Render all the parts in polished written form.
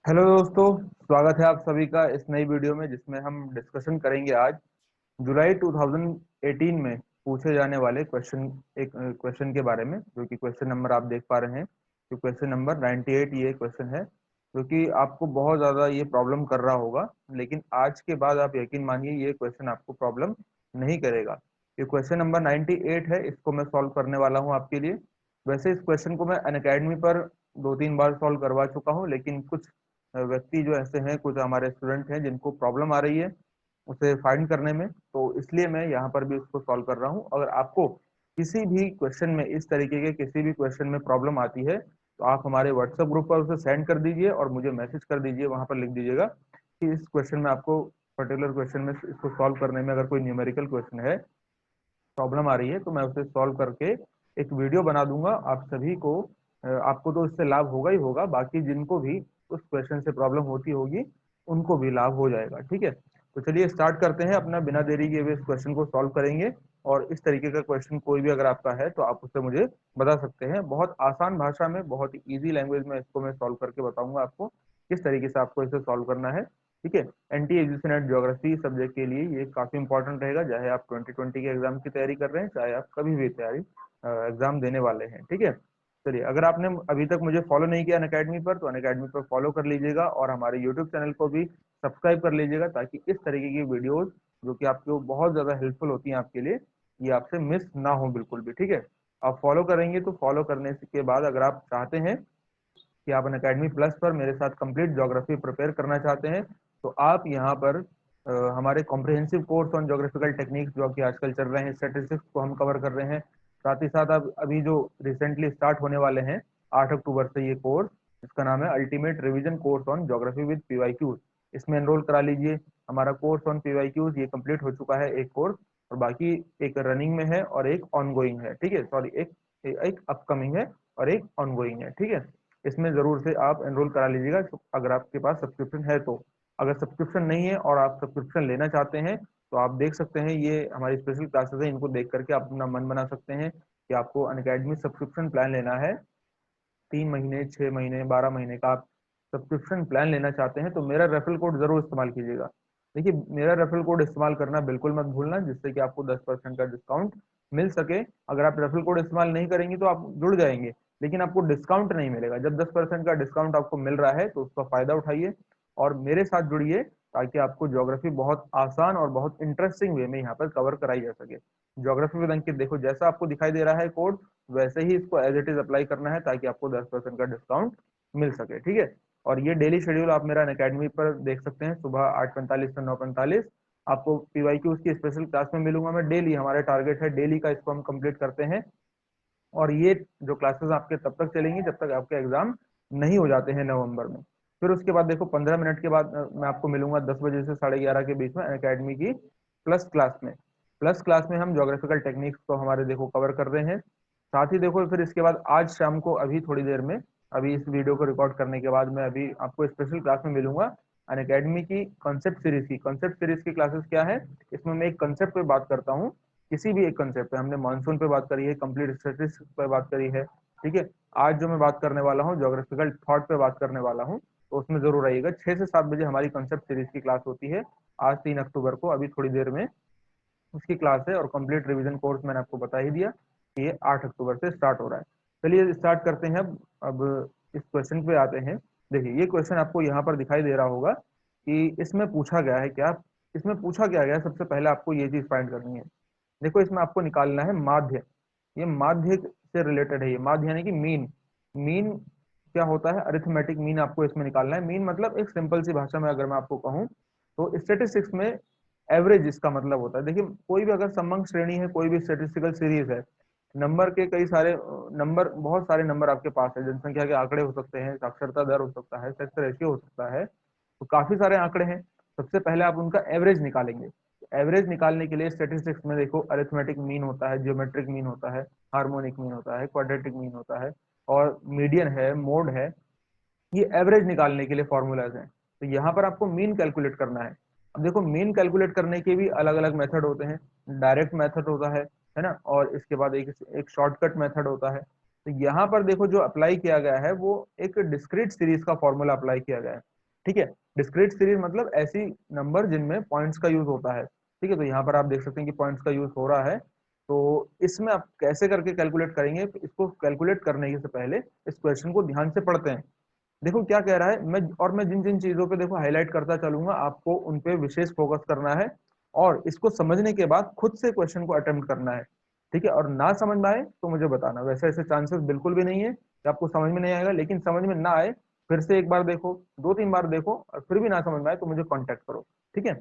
Hello दोस्तों, स्वागत है आप सभी का इस नई वीडियो में जिसमें हम डिस्कशन करेंगे आज जुलाई 2018 में पूछे जाने वाले एक क्वेश्चन के बारे में, जो कि क्वेश्चन नंबर आप देख पा रहे हैं। जो क्वेश्चन नंबर 98 ये क्वेश्चन है, जो कि आपको बहुत ज़्यादा ये प्रॉब्लम कर रहा होगा, लेकिन आज के बाद आप यकीन मानिए ये क्वेश्चन आपको प्रॉब्लम नहीं करेगा। ये क्वेश्चन नंबर 98 है, इसको मैं सॉल्व करने वाला हूँ आपके लिए। वैसे इस क्वेश्चन को मैं अनअकैडमी पर 2-3 बार सॉल्व करवा चुका हूँ, लेकिन कुछ व्यक्ति जो ऐसे हैं, कुछ हमारे स्टूडेंट हैं जिनको प्रॉब्लम आ रही है उसे फाइंड करने में, तो इसलिए मैं यहाँ पर भी उसको सॉल्व कर रहा हूँ। अगर आपको किसी भी क्वेश्चन में, इस तरीके के किसी भी क्वेश्चन में प्रॉब्लम आती है, तो आप हमारे व्हाट्सएप ग्रुप पर उसे सेंड कर दीजिए और मुझे मैसेज कर दीजिए। वहां पर लिख दीजिएगा कि इस क्वेश्चन में आपको, पर्टिकुलर क्वेश्चन में इसको सॉल्व करने में अगर कोई न्यूमेरिकल क्वेश्चन है, प्रॉब्लम आ रही है, तो मैं उसे सॉल्व करके एक वीडियो बना दूंगा आप सभी को। आपको तो इससे लाभ होगा ही होगा, बाकी जिनको भी उस क्वेश्चन से प्रॉब्लम होती होगी उनको भी लाभ हो जाएगा। ठीक है, तो चलिए स्टार्ट करते हैं अपना, बिना देरी के हुए इस क्वेश्चन को सॉल्व करेंगे। और इस तरीके का क्वेश्चन कोई भी अगर आपका है तो आप उससे मुझे बता सकते हैं। बहुत आसान भाषा में, बहुत इजी लैंग्वेज में इसको मैं सॉल्व करके बताऊंगा आपको किस तरीके से आपको इसे सॉल्व करना है। ठीक है, एंटी एग्जिशन एंड ज्योग्राफी सब्जेक्ट के लिए ये काफी इंपॉर्टेंट रहेगा, चाहे आप 2020 के एग्जाम की तैयारी कर रहे हैं, चाहे आप कभी भी तैयारी एग्जाम देने वाले हैं। ठीक है, चलिए, अगर आपने अभी तक मुझे फॉलो नहीं किया अनअकैडमी पर, तो अनअकैडमी पर फॉलो कर लीजिएगा और हमारे यूट्यूब चैनल को भी सब्सक्राइब कर लीजिएगा, ताकि इस तरीके की वीडियोस जो कि आपको बहुत ज्यादा हेल्पफुल होती हैं आपके लिए, ये आपसे मिस ना हो बिल्कुल भी। ठीक है, आप फॉलो करेंगे तो फॉलो करने के बाद अगर आप चाहते हैं कि आप अनअकैडमी प्लस पर मेरे साथ कंप्लीट ज्योग्राफी प्रिपेयर करना चाहते हैं, तो आप यहाँ पर हमारे comprehensive course on geographical techniques जो कि आजकल चल रहे हैं, स्टैटिस्टिक्स को हम कवर कर रहे हैं। साथ ही साथ अब अभी जो रिसेंटली स्टार्ट होने वाले हैं 8 अक्टूबर से, ये कोर्स इसका नाम है ultimate revision course on geography with PYQs. इसमें एनरोल करा लीजिए। हमारा कोर्स ऑन पीवाईक्यूज ये कंप्लीट हो चुका है, एक कोर्स, और बाकी एक रनिंग में है और एक ऑनगोइंग है। ठीक है, सॉरी, एक अपकमिंग है और एक ऑनगोइंग है। ठीक है, इसमें जरूर से आप एनरोल करा लीजिएगा अगर आपके पास सब्सक्रिप्शन है तो। अगर सब्सक्रिप्शन नहीं है और आप सब्सक्रिप्शन लेना चाहते हैं, तो आप देख सकते हैं, ये हमारी स्पेशल क्लासेस हैं, इनको देख करके आप अपना मन बना सकते हैं कि आपको अनअकैडमी सब्सक्रिप्शन प्लान लेना है। 3 महीने, 6 महीने, 12 महीने का आप सब्सक्रिप्शन प्लान लेना चाहते हैं, तो मेरा रेफरल कोड जरूर इस्तेमाल कीजिएगा। देखिए, मेरा रेफरल कोड इस्तेमाल करना बिल्कुल मत भूलना, जिससे कि आपको 10% का डिस्काउंट मिल सके। अगर आप रेफरल कोड इस्तेमाल नहीं करेंगे तो आप जुड़ जाएंगे, लेकिन आपको डिस्काउंट नहीं मिलेगा। जब 10% का डिस्काउंट आपको मिल रहा है तो उसका फायदा उठाइए और मेरे साथ जुड़िए, ताकि आपको ज्योग्राफी बहुत आसान और बहुत इंटरेस्टिंग वे में यहाँ पर कवर कराई जा सके। ज्योग्राफी विद अंकित, देखो जैसा आपको दिखाई दे रहा है कोड, वैसे ही इसको एज इट इज अप्लाई करना है, ताकि आपको 10% का डिस्काउंट मिल सके। ठीक है, और ये डेली शेड्यूल आप मेरा अनअकैडमी पर देख सकते हैं। सुबह 8:45 से 9:45 आपको पीवाईक्यू की स्पेशल क्लास में मिलूंगा मैं डेली। हमारा टारगेट है डेली का, इसको हम कंप्लीट करते हैं। और ये जो क्लासेस आपके तब तक चलेंगी जब तक आपके एग्जाम नहीं हो जाते हैं नवंबर में। फिर उसके बाद देखो 15 मिनट के बाद मैं आपको मिलूंगा 10 बजे से 11:30 के बीच में अकेडमी की प्लस क्लास में। प्लस क्लास में हम ज्योग्राफिकल टेक्निक्स को हमारे देखो कवर कर रहे हैं। साथ ही देखो फिर इसके बाद आज शाम को, अभी थोड़ी देर में, अभी इस वीडियो को रिकॉर्ड करने के बाद मैं अभी आपको स्पेशल क्लास में मिलूंगा अन अकेडमी की कॉन्सेप्ट सीरीज की। कॉन्सेप्ट सीरीज की क्लासेस क्या है, इसमें मैं एक कंसेप्ट पे बात करता हूँ, किसी भी एक कंसेप्ट पे। हमने मानसून पे बात करी है, कंप्लीट स्टैटिस्टिक्स पे बात करी है। ठीक है, आज जो मैं बात करने वाला हूँ ज्योग्राफिकल थॉट पे बात करने वाला हूँ, तो उसमें जरूर आइएगा। 6 से 7 बजे हमारी कंसेप्ट सीरीज की क्लास होती है। आज 3 अक्टूबर को, अभी थोड़ी देर में उसकी क्लास है। और कंप्लीट रिवीजन कोर्स मैंने आपको बता ही दिया कि ये 8 अक्टूबर से स्टार्ट हो रहा है। चलिए स्टार्ट करते हैं। अब इस क्वेश्चन पे आते हैं। देखिए, ये क्वेश्चन आपको यहाँ पर दिखाई दे रहा होगा कि इसमें पूछा गया है क्या। इसमें पूछा क्या गया है, सबसे पहले आपको ये चीज फाइंड करनी है। देखो, इसमें आपको निकालना है माध्य। ये माध्य से रिलेटेड है, ये माध्य यानी कि मीन। मीन क्या होता है, अरिथमेटिक मीन आपको इसमें निकालना है। मीन मतलब, एक सिंपल सी भाषा में अगर मैं आपको कहूँ, तो स्टेटिस्टिक्स में एवरेज इसका मतलब होता है। देखिए, कोई भी अगर समंग श्रेणी है, कोई भी स्टेटिस्टिकल सीरीज है, नंबर के कई सारे नंबर, बहुत सारे नंबर आपके पास है। जनसंख्या के आंकड़े हो सकते हैं, साक्षरता दर हो सकता है, सेक्स रेशियो हो सकता है, तो काफी सारे आंकड़े हैं। सबसे पहले आप उनका एवरेज निकालेंगे। एवरेज निकालने के लिए स्टेटिस्टिक्स में देखो, अरिथमेटिक मीन होता है, जियोमेट्रिक मीन होता है, हार्मोनिक मीन होता है, क्वाड्रेटिक मीन होता है, और मीडियन है, मोड है। ये एवरेज निकालने के लिए फॉर्मूलाज हैं। तो यहाँ पर आपको मीन कैलकुलेट करना है। अब देखो, मीन कैलकुलेट करने के भी अलग अलग मेथड होते हैं। डायरेक्ट मेथड होता है ना, और इसके बाद एक एक शॉर्टकट मेथड होता है। तो यहाँ पर देखो जो अप्लाई किया गया है वो एक डिस्क्रीट सीरीज का फॉर्मूला अप्लाई किया गया है। ठीक है, डिस्क्रीट सीरीज मतलब ऐसी नंबर जिनमें पॉइंट्स का यूज होता है। ठीक है, तो यहाँ पर आप देख सकते हैं कि पॉइंट्स का यूज हो रहा है। तो इसमें आप कैसे करके कैलकुलेट करेंगे, इसको कैलकुलेट करने से पहले इस क्वेश्चन को ध्यान से पढ़ते हैं। देखो क्या कह रहा है, मैं जिन जिन चीजों पे देखो हाईलाइट करता चलूंगा, आपको उन पे विशेष फोकस करना है और इसको समझने के बाद खुद से क्वेश्चन को अटेम्प्ट करना है। ठीक है, और ना समझ में आए तो मुझे बताना, वैसे ऐसे चांसेस बिल्कुल भी नहीं है कि आपको समझ में नहीं आएगा, लेकिन समझ में ना आए फिर से एक बार देखो, दो तीन बार देखो, और फिर भी ना समझ में आए तो मुझे कॉन्टेक्ट करो। ठीक है,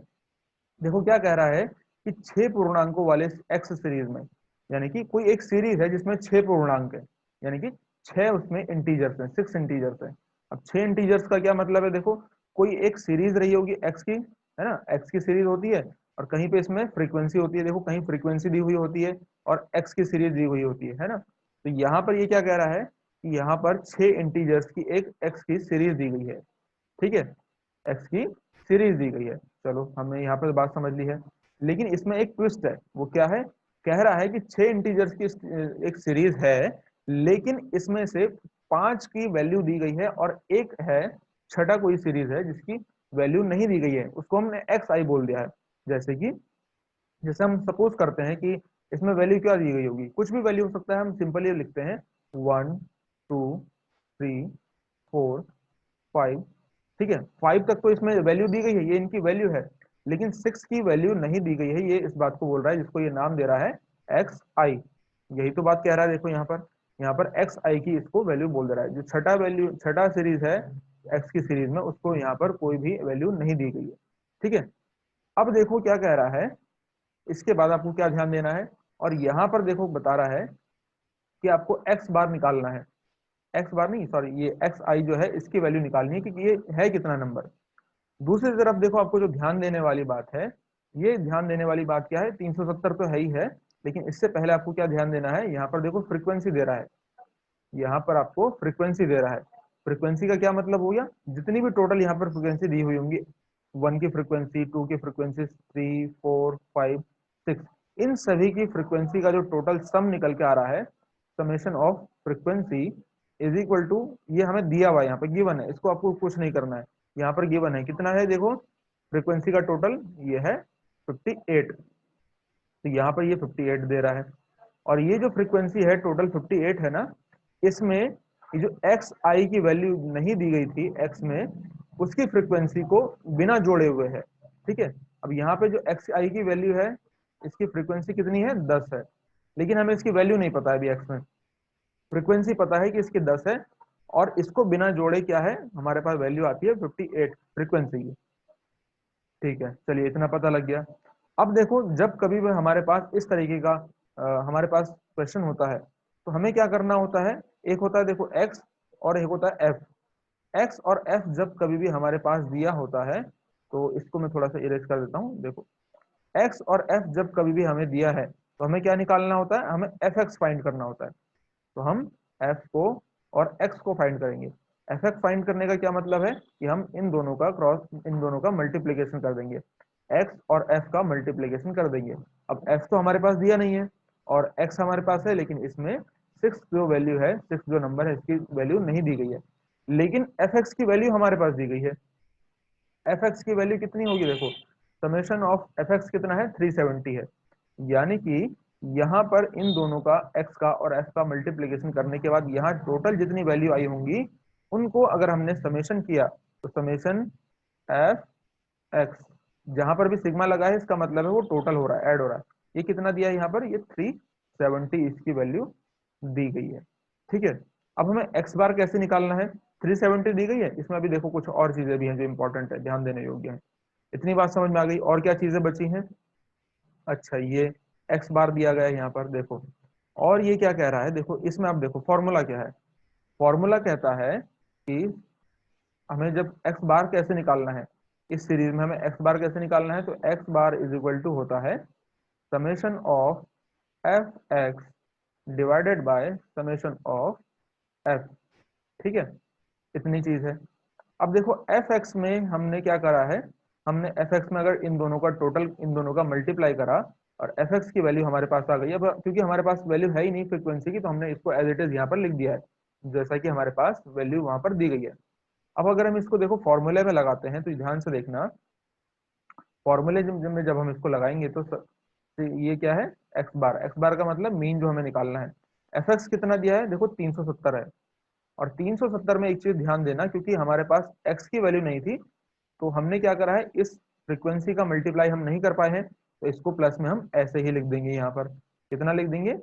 देखो क्या कह रहा है कि 6 पूर्णांकों वाले एक्स सीरीज में, यानी कि कोई एक सीरीज है जिसमें 6 पूर्णांक है, यानी कि 6 उसमें इंटीजर्स हैं, 6 इंटीजर्स हैं। अब 6 इंटीजर्स का क्या मतलब है, देखो कोई एक सीरीज रही होगी एक्स की, है ना, एक्स की सीरीज होती है और कहीं पे इसमें फ्रीक्वेंसी होती है, देखो कहीं फ्रीक्वेंसी दी हुई होती है और एक्स की सीरीज दी हुई होती है ना। तो यहाँ पर ये क्या कह रहा है कि यहाँ पर 6 इंटीजर्स की एक एक्स की सीरीज दी गई है। ठीक है, एक्स की सीरीज दी गई है। चलो हमने यहाँ पर बात समझ ली है, लेकिन इसमें एक ट्विस्ट है। वो क्या है, कह रहा है कि 6 इंटीजर्स की एक सीरीज है, लेकिन इसमें से 5 की वैल्यू दी गई है और एक है छठा कोई सीरीज है जिसकी वैल्यू नहीं दी गई है, उसको हमने एक्स आई बोल दिया है। जैसे कि जैसे हम सपोज करते हैं कि इसमें वैल्यू क्या दी गई होगी, कुछ भी वैल्यू हो सकता है, हम सिंपली लिखते हैं 1 2 3 4 5। ठीक है, 5 तक तो इसमें वैल्यू दी गई है, ये इनकी वैल्यू है, लेकिन 6 की वैल्यू नहीं दी गई है। ये इस बात को बोल रहा है, जिसको ये नाम दे रहा है एक्स आई। यही तो बात कह रहा है, देखो यहाँ पर एक्स आई की इसको वैल्यू बोल दे रहा है। जो छठा सीरीज है एक्स की सीरीज में, उसको यहाँ पर कोई भी वैल्यू नहीं दी गई है। ठीक है, अब देखो क्या कह रहा है, इसके बाद आपको क्या ध्यान देना है, और यहाँ पर देखो बता रहा है कि आपको एक्स बार निकालना है, एक्स बार नहीं सॉरी, ये एक्स आई जो है इसकी वैल्यू निकालनी है कि ये है कितना नंबर। दूसरी तरफ देखो, आपको जो ध्यान देने वाली बात है, ये ध्यान देने वाली बात क्या है, 370 तो है ही है, लेकिन इससे पहले आपको क्या ध्यान देना है, यहाँ पर देखो फ्रीक्वेंसी दे रहा है, यहाँ पर आपको फ्रीक्वेंसी दे रहा है। फ्रीक्वेंसी का क्या मतलब हो गया, जितनी भी टोटल यहाँ पर फ्रीक्वेंसी दी हुई होंगी, 1 की फ्रीक्वेंसी, 2 की फ्रीक्वेंसी, 3 4 5 6, इन सभी की फ्रीक्वेंसी का जो टोटल सम निकल के आ रहा है, summation of frequency is equal to, ये हमें दिया हुआ है, यहाँ पर गिवन है, इसको आपको कुछ नहीं करना है, यहाँ पर गिवन है कितना है, देखो फ्रीक्वेंसी का टोटल ये है 58, तो यहाँ पर ये 58 दे रहा है। और ये जो फ्रीक्वेंसी है टोटल 58 है ना, इसमें ये जो एक्स आई की वैल्यू नहीं दी गई थी एक्स में, उसकी फ्रीक्वेंसी को बिना जोड़े हुए है। ठीक है, अब यहाँ पे जो एक्स आई की वैल्यू है, इसकी फ्रीक्वेंसी कितनी है, 10 है, लेकिन हमें इसकी वैल्यू नहीं पता है अभी एक्स में, फ्रीक्वेंसी पता है कि इसकी 10 है, और इसको बिना जोड़े क्या है, हमारे पास वैल्यू आती है 58 फ्रीक्वेंसी की। ठीक है, चलिए इतना पता लग गया। अब देखो जब कभी भी हमारे पास इस तरीके का हमारे पास क्वेश्चन होता है, तो हमें क्या करना होता है, एक होता है देखो एक्स और एक होता है एफ। एक्स और एफ जब कभी भी हमारे पास दिया होता है, तो इसको मैं थोड़ा सा इरेज कर देता हूँ। देखो एक्स और एफ जब कभी भी हमें दिया है, तो हमें क्या निकालना होता है, हमें एफ एक्स फाइंड करना होता है। तो हम एफ को और एक्स को फाइंड करेंगे। एफ एक्स फाइंड करने का क्या मतलब है कि हम इन दोनों का मल्टीप्लीकेशन कर देंगे, एक्स और एफ का मल्टीप्लीकेशन कर देंगे। अब एफ तो हमारे पास दिया नहीं है और एक्स हमारे पास है, लेकिन इसमें 6 जो वैल्यू है, 6 जो नंबर है, इसकी वैल्यू नहीं दी गई है, लेकिन एफ एक्स की वैल्यू हमारे पास दी गई है। एफ एक्स की वैल्यू कितनी होगी, देखो समेशन ऑफ एफ एक्स कितना है, 370 है। यानी कि यहाँ पर इन दोनों का एक्स का और एफ का मल्टीप्लीकेशन करने के बाद यहाँ टोटल जितनी वैल्यू आई होंगी, उनको अगर हमने समेशन किया, तो समेशन एफ एक्स, जहां पर भी सिग्मा लगा है इसका मतलब है वो टोटल हो रहा है, ऐड हो रहा है। ये कितना दिया है यहाँ पर, ये 370 इसकी वैल्यू दी गई है। ठीक है, अब हमें एक्स बार कैसे निकालना है, 370 दी गई है, इसमें अभी देखो कुछ और चीजें भी हैं जो इंपॉर्टेंट है, ध्यान देने योग्य है। इतनी बात समझ में आ गई, और क्या चीजें बची हैं, अच्छा ये एक्स बार दिया गया है यहाँ पर देखो, और ये क्या कह रहा है, देखो इसमें आप देखो फॉर्मूला क्या है, फॉर्मूला कहता है कि हमें जब एक्स बार कैसे निकालना है, इस सीरीज में हमें एक्स बार कैसे निकालना है, तो X bar is equal to होता है summation of F X divided by summation of F. ठीक है, इतनी चीज है। अब देखो एफ एक्स में हमने क्या करा है, हमने एफ एक्स में अगर इन दोनों का टोटल, इन दोनों का मल्टीप्लाई करा, और एफ एक्स की वैल्यू हमारे पास आ गई। अब क्योंकि हमारे पास वैल्यू है ही नहीं फ्रीक्वेंसी की, तो हमने इसको एज इट इज यहाँ पर लिख दिया है जैसा कि हमारे पास वैल्यू वहां पर दी गई है। अब अगर हम इसको देखो फॉर्मूले में लगाते हैं तो ध्यान से देखना, फॉर्मूले में जब हम इसको लगाएंगे तो ये क्या है, एक्स बार का मतलब मीन जो हमें निकालना है। एफ एक्स कितना दिया है, देखो 370 है। और 370 में एक चीज ध्यान देना, क्योंकि हमारे पास एक्स की वैल्यू नहीं थी, तो हमने क्या करा है, इस फ्रीक्वेंसी का मल्टीप्लाई हम नहीं कर पाए हैं, तो इसको प्लस में हम ऐसे ही लिख देंगे। यहाँ पर कितना लिख देंगे,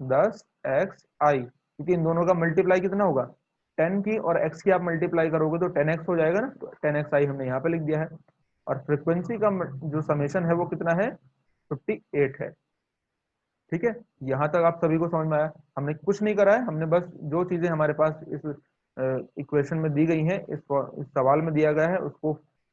10xi, क्योंकि इन दोनों का मल्टीप्लाई कितना होगा, 10 की और x की आप मल्टीप्लाई करोगे तो 10x हो जाएगा ना, तो 10xi हमने यहाँ पे लिख दिया है। और फ्रीक्वेंसी का जो समेशन है वो कितना है, 58 है। ठीक है, यहाँ तक आप सभी को समझ में आया। हमने कुछ नहीं करा है, हमने बस जो चीजें हमारे पास इस इक्वेशन में दी गई हैं, इस सवाल में दिया गया है, उसको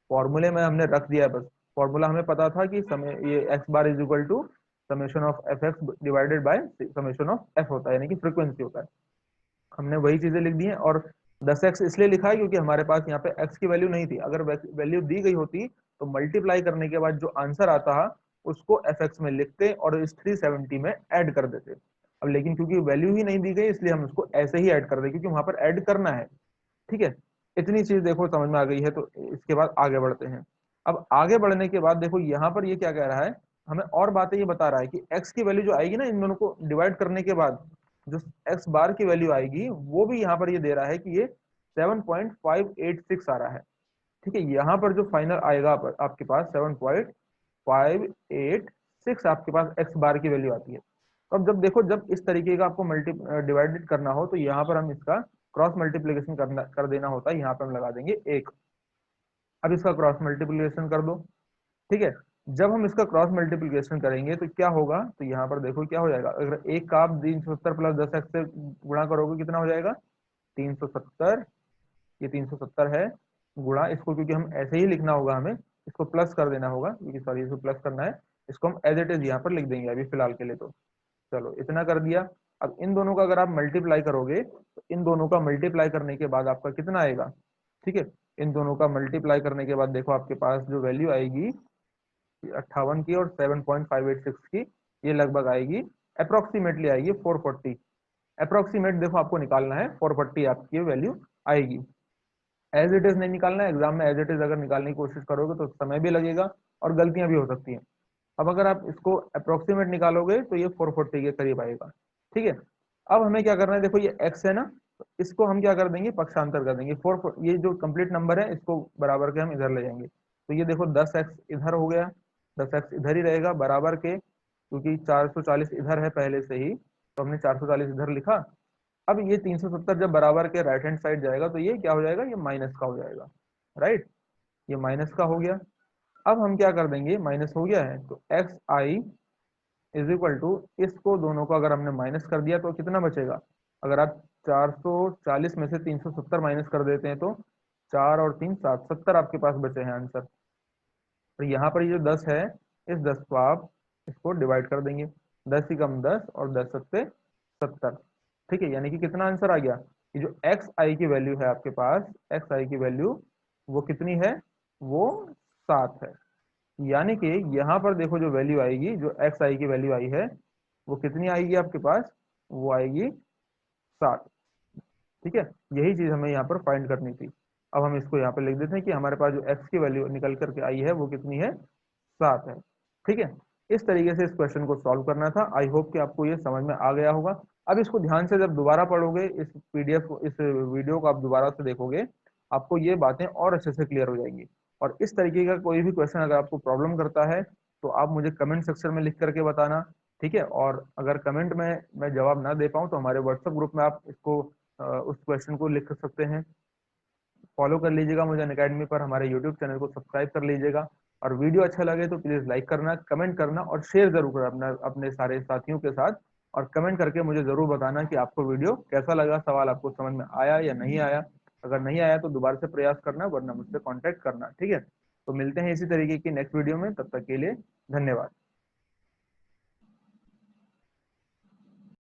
फॉर्मूले में हमने रख दिया है बस। फॉर्मूला हमें पता था कि समय ये X bar is equal to summation of F X divided by summation of F होता है, यानी कि फ्रीक्वेंसी होता है। हमने वही चीजें लिख दी हैं। और 10x इसलिए लिखा है क्योंकि हमारे पास यहाँ पे x की वैल्यू नहीं थी। अगर वैल्यू दी गई होती तो मल्टीप्लाई करने के बाद जो आंसर आता उसको fx में लिखते और इस 370 में ऐड कर देते। अब लेकिन क्योंकि वैल्यू ही नहीं दी गई, इसलिए हम उसको ऐसे ही ऐड कर दे, क्योंकि वहां पर ऐड करना है। ठीक है, इतनी चीज देखो समझ में आ गई है। तो इसके बाद आगे बढ़ते हैं। अब आगे बढ़ने के बाद देखो यहाँ पर ये क्या कह रहा है, हमें और बातें ये बता रहा है कि x की वैल्यू जो आएगी ना, इन दोनों को डिवाइड करने के बाद जो x बार की वैल्यू आएगी, वो भी यहाँ पर ये दे रहा है कि ये 7.586 आ रहा है। ठीक है, यहाँ पर जो फाइनल आएगा आपके पास 7.586 आपके पास x बार की वैल्यू आती है। तो अब जब देखो, जब इस तरीके का आपको डिवाइडेड करना हो, तो यहाँ पर हम इसका क्रॉस मल्टीप्लीकेशन कर देना होता है। यहाँ पर हम लगा देंगे 1। अब इसका क्रॉस मल्टीप्लीकेशन कर दो। ठीक है, जब हम इसका क्रॉस मल्टीप्लीकेशन करेंगे तो क्या होगा, तो यहाँ पर देखो क्या हो जाएगा, अगर एक का आप 370 प्लस 10x से गुणा करोगे कितना हो जाएगा, 370। ये 370 है, गुणा इसको, क्योंकि हम ऐसे ही लिखना होगा, हमें इसको प्लस कर देना होगा, क्योंकि सॉरी इसको प्लस करना है, इसको हम एज इट इज यहाँ पर लिख देंगे अभी फिलहाल के लिए। तो चलो इतना कर दिया। अब इन दोनों का अगर आप मल्टीप्लाई करोगे तो इन दोनों का मल्टीप्लाई करने के बाद आपका कितना आएगा। ठीक है, इन दोनों का मल्टीप्लाई करने के बाद देखो आपके पास जो वैल्यू आएगी 58 की और 7.586 की, ये लगभग आएगी, अप्रोक्सीमेटली आएगी 440। अप्रोक्सीमेट देखो आपको निकालना है, 440 आपकी वैल्यू आएगी। एज इट इज नहीं निकालना है, एग्जाम में एज इट इज अगर निकालने की कोशिश करोगे तो समय भी लगेगा और गलतियां भी हो सकती हैं। अब अगर आप इसको अप्रोक्सीमेट निकालोगे तो ये 440 के करीब आएगा। ठीक है, अब हमें क्या करना है, देखो ये x है ना, तो इसको हम क्या कर देंगे, पक्षांतर कर देंगे। ये जो कंप्लीट नंबर है इसको बराबर के हम इधर ले जाएंगे। तो ये देखो 10x इधर हो गया, 10x इधर ही रहेगा बराबर के, क्योंकि 440 इधर है पहले से ही, तो हमने 440 इधर लिखा। अब ये 370 जब बराबर के राइट हैंड साइड जाएगा तो ये क्या हो जाएगा, ये माइनस का हो जाएगा। राइट, ये माइनस का हो गया। अब हम क्या कर देंगे, माइनस हो गया है तो X I is equal to, इसको दोनों को अगर हमने माइनस कर दिया तो कितना बचेगा, अगर आप 440 में से 370 माइनस कर देते हैं तो 4 और 3 7, 70 आपके पास बचे हैं आंसर। तो यहाँ पर ये जो 10 है, इस 10 को आप इसको डिवाइड कर देंगे, 10 ही कम 10 और 10 सत्ते 70। ठीक है, यानी कि कितना आंसर आ गया, ये जो एक्स आई की वैल्यू है आपके पास, एक्स आई की वैल्यू वो कितनी है, वो 7 है। यानी कि यहाँ पर देखो जो वैल्यू आएगी, जो एक्स आई की वैल्यू आई है, वो कितनी आएगी आपके पास, वो आएगी 7। ठीक है, यही चीज हमें यहाँ पर फाइंड करनी थी। अब हम इसको यहाँ पर लिख देते हैं कि हमारे पास जो एक्स की वैल्यू निकल करके आई है वो कितनी है, 7 है। ठीक है, इस तरीके से इस क्वेश्चन को सॉल्व करना था। आई होप कि आपको ये समझ में आ गया होगा। अब इसको ध्यान से जब दोबारा पढ़ोगे, इस पीडीएफ को, इस वीडियो को आप दोबारा से देखोगे, आपको ये बातें और अच्छे से क्लियर हो जाएंगी। और इस तरीके का कोई भी क्वेश्चन अगर आपको प्रॉब्लम करता है तो आप मुझे कमेंट सेक्शन में लिख करके बताना। ठीक है, और अगर कमेंट में मैं जवाब ना दे पाऊँ तो हमारे व्हाट्सएप ग्रुप में आप इसको उस क्वेश्चन को लिख सकते हैं। फॉलो कर लीजिएगा मुझे अनअकैडमी पर, हमारे यूट्यूब चैनल को सब्सक्राइब कर लीजिएगा। और वीडियो अच्छा लगे तो प्लीज लाइक करना, कमेंट करना और शेयर जरूर करना अपने सारे साथियों के साथ। और कमेंट करके मुझे जरूर बताना कि आपको वीडियो कैसा लगा, सवाल आपको समझ में आया या नहीं आया। अगर नहीं आया तो दोबारा से प्रयास करना, वरना मुझसे कॉन्टेक्ट करना। ठीक है, तो मिलते हैं इसी तरीके की नेक्स्ट वीडियो में, तब तक के लिए धन्यवाद।